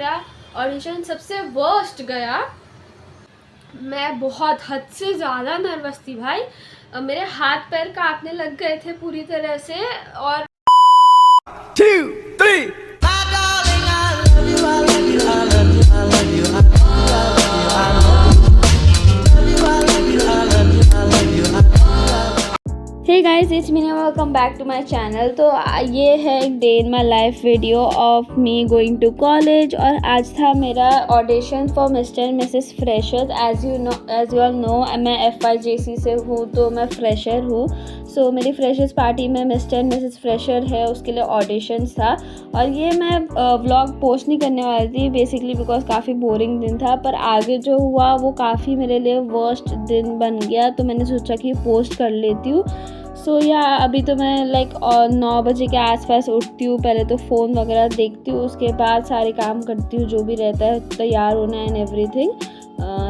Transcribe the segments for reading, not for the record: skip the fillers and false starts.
मेरा ऑडिशन सबसे वर्स्ट गया। मैं बहुत हद से ज़्यादा नर्वस थी भाई। मेरे हाथ पैर कांपने लग गए थे पूरी तरह से। और 2, 3 hey guys, it's me, welcome back to my channel. तो ये है एक day in my life video of me going to college. और आज था मेरा audition for Mr and Mrs freshers. As you all know मैं FYJC से हूँ, तो मैं फ्रेशर हूँ। सो मेरी फ्रेशर्स पार्टी में मिस्टर एंड मिसेस फ्रेशर है, उसके लिए ऑडिशन था। और ये मैं व्लॉग पोस्ट नहीं करने वाली थी बेसिकली बिकॉज काफ़ी बोरिंग दिन था, पर आगे जो हुआ वो काफ़ी मेरे लिए वर्स्ट दिन बन गया, तो मैंने सोचा कि पोस्ट कर लेती हूँ। सो या अभी तो मैं 9 बजे के आसपास उठती हूँ। पहले तो फ़ोन वगैरह देखती हूँ, उसके बाद सारे काम करती हूँ जो भी रहता है, तैयार होना and everything.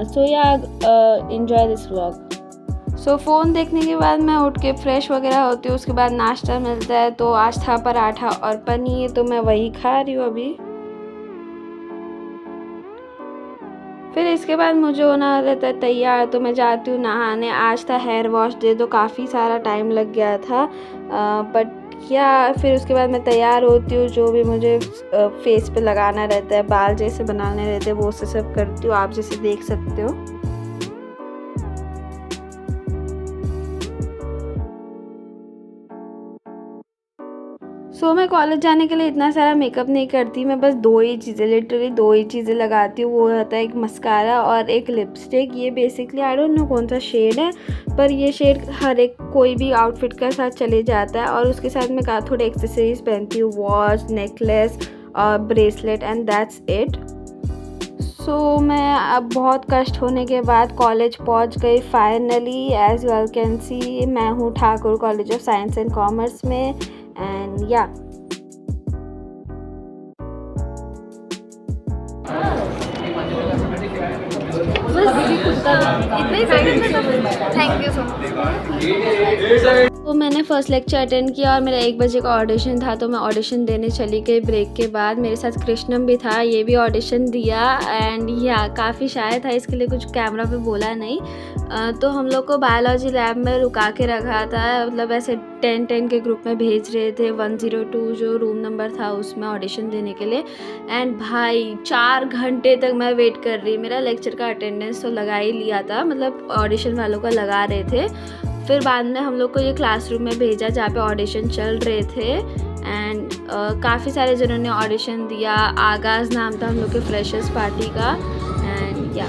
So ya enjoy this vlog. So phone देखने के बाद मैं उठ के फ्रेश वगैरह होती हूँ, उसके बाद नाश्ता मिलता है। तो आज था पराठा और पनीर, तो मैं वही खा रही हूँ अभी। फिर इसके बाद मुझे होना रहता है तैयार, तो मैं जाती हूँ नहाने। आज था हेयर वॉश डे, तो काफ़ी सारा टाइम लग गया था। बट क्या फिर उसके बाद मैं तैयार होती हूँ, जो भी मुझे फेस पे लगाना रहता है, बाल जैसे बनाने रहते हैं, वो से सब करती हूँ, आप जैसे देख सकते हो। सो मैं कॉलेज जाने के लिए इतना सारा मेकअप नहीं करती। मैं बस लिटरली दो ही चीज़ें लगाती हूँ। वो होता है एक मस्कारा और एक लिपस्टिक। ये बेसिकली आई डोंट नो कौन सा शेड है, पर ये शेड हर एक कोई भी आउटफिट के साथ चले जाता है। और उसके साथ मैं थोड़े एक्सेसरीज पहनती हूँ, वॉच, नेकलेस और ब्रेसलेट, एंड दैट्स इट। सो मैं अब बहुत कष्ट होने के बाद कॉलेज पहुंच गई finally. As you all can see, मैं हूँ Thakur College of Science and Commerce में। And yeah thank you so much. तो मैंने फर्स्ट लेक्चर अटेंड किया और मेरा 1 बजे का ऑडिशन था, तो मैं ऑडिशन देने चली गई ब्रेक के बाद। मेरे साथ कृष्णम भी था, ये भी ऑडिशन दिया। एंड या काफ़ी शाय था, इसके लिए कुछ कैमरा पे बोला नहीं। तो हम लोग को बायोलॉजी लैब में रुका के रखा था, मतलब ऐसे 10-10 के ग्रुप में भेज रहे थे। 102 जो रूम नंबर था उसमें ऑडिशन देने के लिए। एंड भाई 4 घंटे तक मैं वेट कर रही। मेरा लेक्चर का अटेंडेंस तो लगा ही लिया था, मतलब ऑडिशन वालों का लगा रहे थे। फिर बाद में हम लोग को ये क्लासरूम में भेजा जहाँ पे ऑडिशन चल रहे थे। एंड काफ़ी सारे जनों ने ऑडिशन दिया। आगाज़ नाम था हम लोग के फ्रेशर्स पार्टी का। एंड या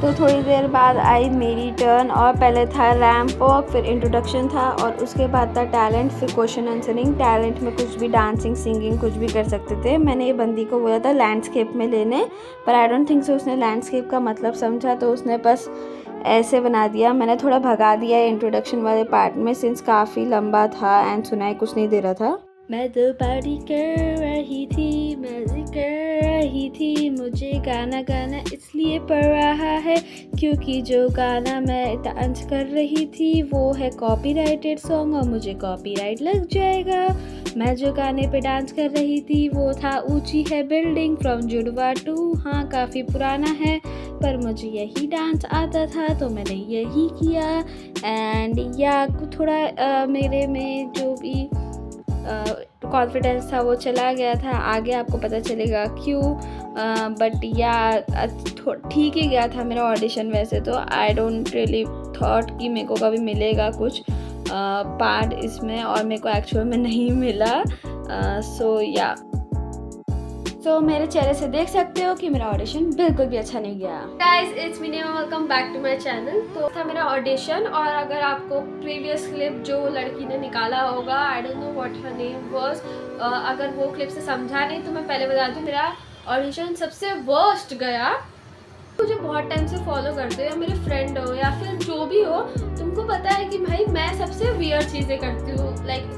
तो थोड़ी देर बाद आई मेरी टर्न, और पहले था रैंप वॉक, फिर इंट्रोडक्शन था, और उसके बाद था टैलेंट, फिर क्वेश्चन आंसरिंग। टैलेंट में कुछ भी, डांसिंग, सिंगिंग, कुछ भी कर सकते थे। मैंने ये बंदी को बोला था लैंडस्केप में लेने, पर आई डोंट थिंक सो उसने लैंडस्केप का मतलब समझा, तो उसने बस ऐसे बना दिया। मैंने थोड़ा भगा दिया इंट्रोडक्शन वाले पार्ट में, सिंस काफ़ी लंबा था एंड सुनाई कुछ नहीं दे रहा था। मैं तो पार्टी कर रही थी, मज़े कर रही थी। मुझे गाना गाना इसलिए पड़ रहा है क्योंकि जो गाना मैं डांस कर रही थी वो है कॉपीराइटेड सॉन्ग, और मुझे कॉपीराइट लग जाएगा। मैं जो गाने पे डांस कर रही थी वो था ऊंची है बिल्डिंग फ्रॉम जुड़वा 2। हाँ, काफ़ी पुराना है, पर मुझे यही डांस आता था तो मैंने यही किया। एंड या थोड़ा मेरे में जो भी कॉन्फिडेंस था वो चला गया था। आगे आपको पता चलेगा क्यों। बट या ठीक ही गया था मेरा ऑडिशन। वैसे तो आई डोंट रियली थॉट कि मेरे को कभी मिलेगा कुछ पार्ट इसमें, और मेरे को एक्चुअल में नहीं मिला। सो या मेरे चेहरे से देख सकते हो कि मेरा ऑडिशन बिल्कुल भी अच्छा नहीं गया। Guys, it's me, welcome back to my channel. तो था मेरा ऑडिशन, और अगर आपको प्रीवियस क्लिप जो लड़की ने निकाला होगा, आई don't know what her name was, अगर वो क्लिप से समझा नहीं तो मैं पहले बता दूं, मेरा ऑडिशन सबसे वर्स्ट गया। मुझे बहुत टाइम से फॉलो करते हो, या मेरे फ्रेंड हो या फिर जो भी हो, तुमको पता है कि भाई मैं सबसे वियर्ड चीज़ें करती हूँ।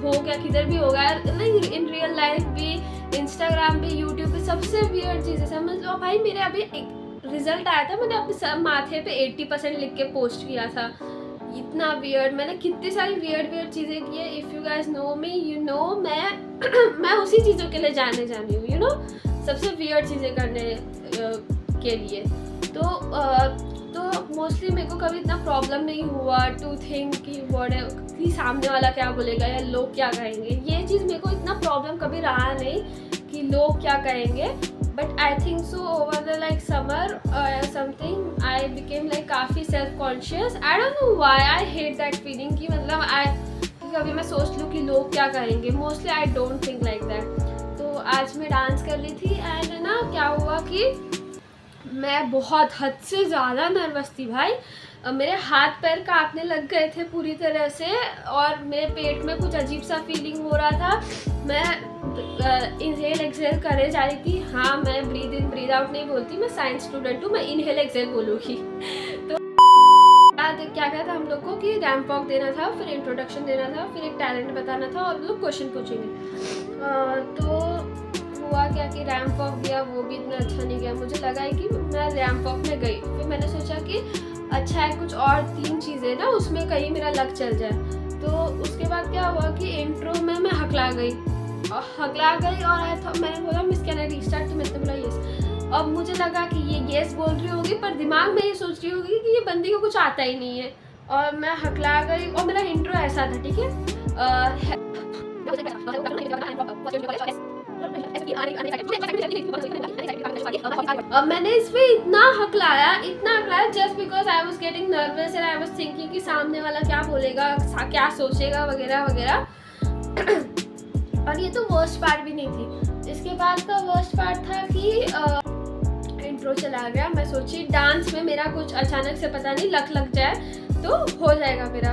हो गया किधर भी होगा, इन रियल लाइफ भी, इंस्टाग्राम पे, यूट्यूब पे, सबसे वियर्ड चीज़ें समझ लो भाई। मेरे अभी एक रिजल्ट आया था, मैंने अपने माथे पे 80% लिख के पोस्ट किया था। इतना वियर्ड, मैंने कितनी सारी वियर्ड चीज़ें की है। If you guys know me, you know मैं मैं उसी चीज़ों के लिए जानी हूँ, यू नो। सबसे वियर्ड चीज़ें करने के लिए। तो मोस्टली मेरे को कभी इतना प्रॉब्लम नहीं हुआ टू थिंक कि सामने वाला क्या बोलेगा या लोग क्या कहेंगे। ये चीज़ मेरे को इतना प्रॉब्लम कभी रहा नहीं कि लोग क्या कहेंगे। But I think so over the like summer something I became like काफ़ी self conscious. I don't know why I hate that feeling कि मतलब कभी मैं सोच लूँ कि लोग क्या कहेंगे। Mostly I don't think like that. तो आज मैं डांस कर रही थी एंड ना क्या हुआ कि मैं बहुत हद से ज़्यादा नर्वस थी भाई। मेरे हाथ पैर कांपने लग गए थे पूरी तरह से और मेरे पेट में कुछ अजीब सा फीलिंग हो रहा था। मैं इनहेल एक्सहेल करे जा रही थी। हाँ, मैं ब्रीद इन ब्रीद आउट नहीं बोलती, मैं साइंस स्टूडेंट हूँ, मैं इनहेल एक्सहेल बोलूँगी। तो क्या था हम लोग को कि रैंप वॉक देना था, फिर इंट्रोडक्शन देना था, फिर एक टैलेंट बताना था और लोग क्वेश्चन पूछेंगे। तो हुआ क्या कि रैंप वॉक दिया, वो भी इतना अच्छा नहीं गया। मुझे लगा है कि मैं रैंप वॉक में गई, फिर मैंने सोचा कि अच्छा है कुछ और 3 चीज़ें ना उसमें कहीं मेरा लक चल जाए। तो उसके बाद क्या हुआ कि इंट्रो में मैं हकला गई और मैंने बोला मिस कैन आई रीस्टार्ट, तो मैंने बोला यस। अब मुझे लगा कि ये यस बोल रही होगी पर दिमाग में ये सोच रही होगी कि ये बंदी को कुछ आता ही नहीं है और मैं हकला गई। और मेरा इंट्रो ऐसा था, ठीक है, अब मैंने इसमें इतना हकलाया just because I was getting nervous and I was thinking कि सामने वाला क्या बोलेगा, क्या सोचेगा वगैरह वगैरह। और ये तो वर्स्ट पार्ट भी नहीं थी। इसके बाद का वर्स्ट पार्ट था कि इंट्रो चला गया। मैं सोची डांस में मेरा कुछ अचानक से पता नहीं लक लग जाए तो हो जाएगा मेरा।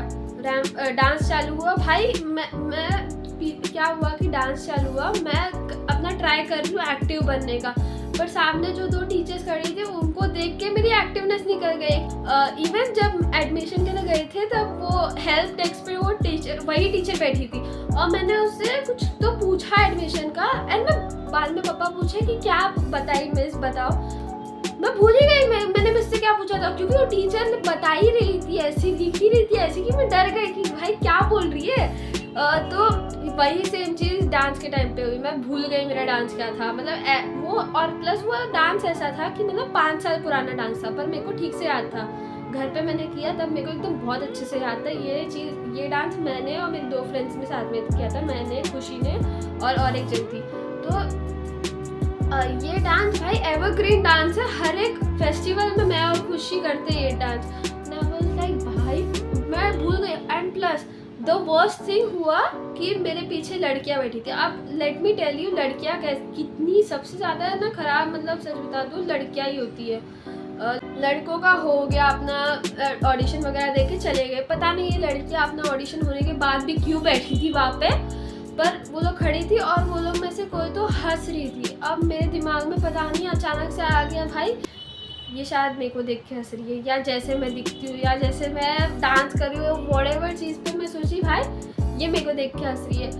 डांस चालू हुआ भाई, मैं क्या हुआ कि डांस चालू हुआ, मैं अपना ट्राई कर रही हूँ एक्टिव बनने का, पर सामने जो 2 टीचर्स खड़ी थी उनको देख के मेरी एक्टिवनेस निकल गई। इवन जब एडमिशन के लिए गए थे तब वो हेल्प डेस्क पे वही टीचर बैठी थी और मैंने उससे कुछ तो पूछा एडमिशन का एंड मैं बाद में पापा पूछे कि क्या बताई मिस, बताओ। मैं भूल ही गई मैंने मुझसे क्या पूछा था, क्योंकि वो टीचर ने बता ही रही थी ऐसी, लिख ही रही थी ऐसी कि मैं डर गई कि भाई क्या बोल रही है। तो वही सेम चीज़ डांस के टाइम पे हुई। मैं भूल गई मेरा डांस क्या था, मतलब वो, और प्लस वो डांस ऐसा था कि मतलब 5 साल पुराना डांस था पर मेरे को ठीक से याद था। घर पे मैंने किया तब मेरे को एकदम बहुत अच्छे से याद था। ये डांस मैंने और मेरी 2 फ्रेंड्स में साथ में किया था, मैंने, खुशी ने और एक जन थी। तो ये डांस भाई एवरग्रीन डांस है, हर एक फेस्टिवल में मैं और खुशी करते ये डांस। मैं वाज लाइक भाई मैं भूल गई। And plus the worst thing हुआ कि मेरे पीछे लड़कियां बैठी थी। अब लेट मी टेल यू लड़कियां कितनी सबसे ज़्यादा ना खराब, मतलब सच बता दूँ लड़कियां ही होती है। लड़कों का हो गया अपना ऑडिशन वगैरह देके चले गए, पता नहीं ये लड़कियां अपना ऑडिशन होने के बाद भी क्यों बैठी थी वहाँ पे। पर वो लोग खड़ी थी और वो लोग में से कोई तो हंस रही थी। अब मेरे दिमाग में पता नहीं अचानक से आ गया भाई ये शायद मेरे को देख के हंस रही है, या जैसे मैं दिखती हूँ, या जैसे मैं डांस कर रही हूँ, व्हाटएवर चीज़ पे मैं सोची भाई ये मेरे को देख के हंस रही है।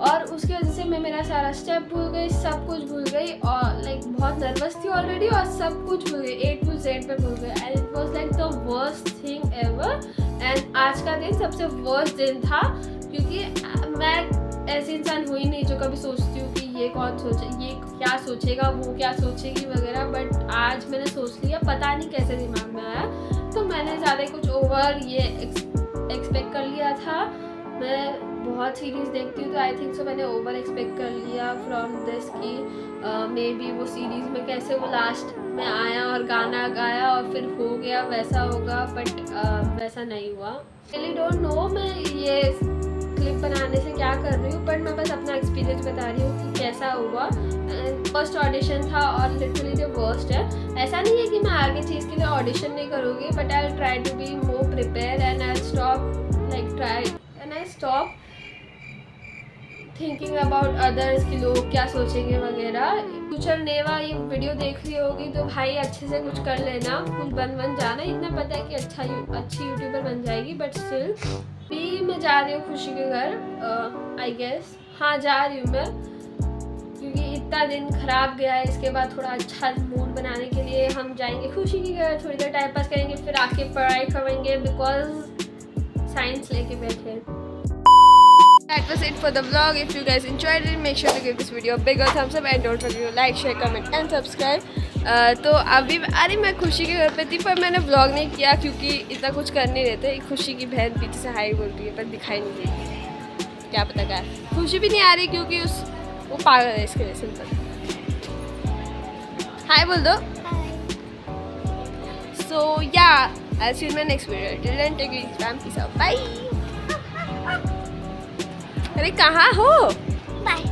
और उसकी वजह से मैं मेरा सारा स्टेप भूल गई, सब कुछ भूल गई और लाइक बहुत नर्वस थी ऑलरेडी और सब कुछ भूल गई, A to Z पे भूल गई। And it was like the worst thing ever. And आज का दिन सबसे वर्स्ट दिन था क्योंकि मैं ऐसी इंसान हुई नहीं जो कभी सोचती हूँ कि ये कौन सोचे, ये क्या सोचेगा, वो क्या सोचेगी वगैरह। बट आज मैंने सोच लिया, पता नहीं कैसे दिमाग में आया, तो मैंने ज़्यादा कुछ ओवर ये एक्सपेक्ट कर लिया था। मैं बहुत सीरीज़ देखती हूँ तो आई थिंक सो मैंने ओवर एक्सपेक्ट कर लिया फ्रॉम दिस कि मे बी वो सीरीज़ में कैसे वो लास्ट में आया और गाना गाया और फिर हो गया वैसा होगा, बट वैसा नहीं हुआ। रियली डोंट नो मैं ये क्लिप बनाने से क्या कर रही हूँ, बट मैं बस अपना एक्सपीरियंस बता रही हूँ कि कैसा हुआ। फर्स्ट ऑडिशन था और लिटरली जो वर्स्ट है। ऐसा नहीं है कि मैं आगे चीज़ के लिए ऑडिशन नहीं करूँगी, but I will try to be more prepare and I stop thinking about others कि लोग क्या सोचेंगे वगैरह। फ्यूचर नेवा ये वीडियो देख रही होगी तो भाई अच्छे से कुछ कर लेना, कुछ बन जाना। इतना पता है कि अच्छी यूट्यूबर बन जाएगी, बट स्टिल भी मैं जा रही हूँ खुशी के घर आई गेस। हाँ जा रही हूँ मैं, क्योंकि इतना दिन खराब गया है। इसके बाद थोड़ा अच्छा मूड बनाने के लिए हम जाएंगे खुशी के घर, थोड़ी देर टाइम पास करेंगे, फिर आके पढ़ाई करेंगे बिकॉज साइंस लेके बैठे। That was it for the vlog. If you guys enjoyed it, make sure to give this video a bigger thumbs up and don't forget to like, share, comment and subscribe. तो अभी अरे मैं खुशी के घर पे थी पर मैंने vlog नहीं किया क्योंकि इतना कुछ कर नहीं रहे थे। खुशी की बहन पीछे से हाई बोल रही है पर दिखाई नहीं दे रही, क्या पता क्या। खुशी भी नहीं आ रही क्योंकि वो पागल है इसके लिए। सिंपल हाय बोल दो। So yeah, I'll see you in my next video. Till then, take it easy, fam. Peace out. Bye. अरे कहाँ हो? Bye.